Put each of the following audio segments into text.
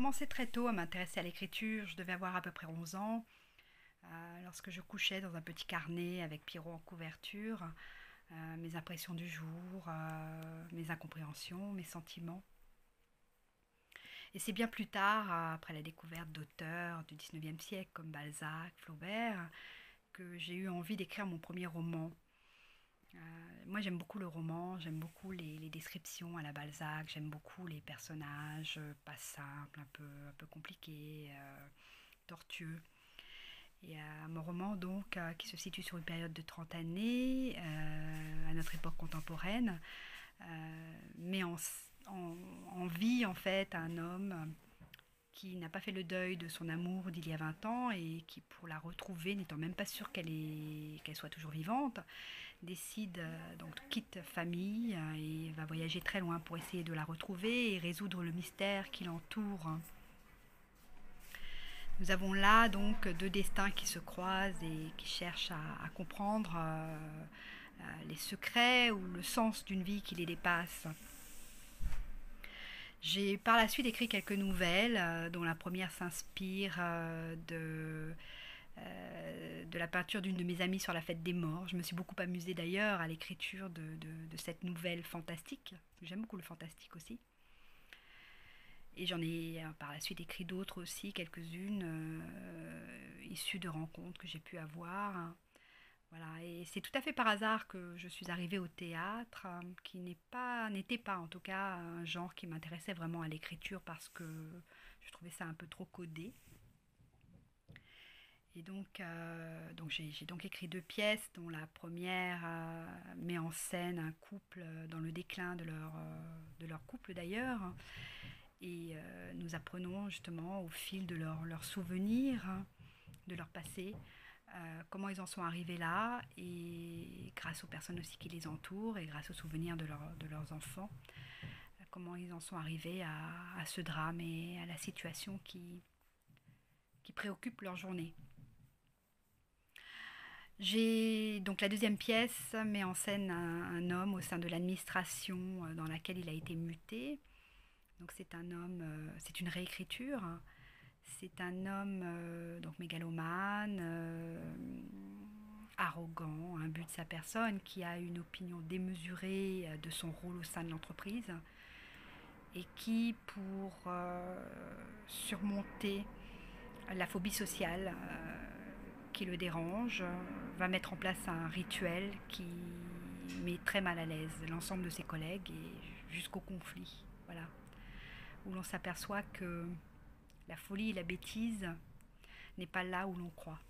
commencé très tôt à m'intéresser à l'écriture. Je devais avoir à peu près 11 ans, lorsque je couchais dans un petit carnet avec Pierrot en couverture, mes impressions du jour, mes incompréhensions, mes sentiments. Et c'est bien plus tard, après la découverte d'auteurs du 19e siècle comme Balzac, Flaubert, que j'ai eu envie d'écrire mon premier roman. Moi j'aime beaucoup le roman, j'aime beaucoup les descriptions à la Balzac, j'aime beaucoup les personnages pas simples, un peu compliqués, tortueux. Et mon roman donc qui se situe sur une période de 30 années, à notre époque contemporaine, met en vie en fait un homme qui n'a pas fait le deuil de son amour d'il y a 20 ans et qui, pour la retrouver, n'étant même pas sûre qu'elle soit toujours vivante, décide, donc quitte famille et va voyager très loin pour essayer de la retrouver et résoudre le mystère qui l'entoure. Nous avons là donc deux destins qui se croisent et qui cherchent à comprendre les secrets ou le sens d'une vie qui les dépasse. J'ai par la suite écrit quelques nouvelles, dont la première s'inspire de la peinture d'une de mes amies sur la fête des morts. Je me suis beaucoup amusée d'ailleurs à l'écriture de cette nouvelle fantastique. J'aime beaucoup le fantastique aussi. Et j'en ai par la suite écrit d'autres aussi, quelques-unes issues de rencontres que j'ai pu avoir. Voilà, et c'est tout à fait par hasard que je suis arrivée au théâtre, qui n'était pas en tout cas un genre qui m'intéressait vraiment à l'écriture parce que je trouvais ça un peu trop codé. Et donc j'ai donc écrit deux pièces, dont la première met en scène un couple dans le déclin de leur couple d'ailleurs. Et nous apprenons justement au fil de leurs souvenirs, de leur passé, comment ils en sont arrivés là, et grâce aux personnes aussi qui les entourent, et grâce aux souvenirs de leurs enfants, comment ils en sont arrivés à ce drame et à la situation qui préoccupe leur journée. Donc la deuxième pièce met en scène un homme au sein de l'administration dans laquelle il a été muté. Donc c'est un homme, c'est une réécriture. C'est un homme donc mégalomane, arrogant, imbu de sa personne, qui a une opinion démesurée de son rôle au sein de l'entreprise et qui, pour surmonter la phobie sociale qui le dérange, va mettre en place un rituel qui met très mal à l'aise l'ensemble de ses collègues et jusqu'au conflit. Voilà. Où l'on s'aperçoit que la folie et la bêtise n'est pas là où l'on croit.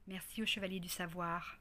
Merci au Chevalier du Savoir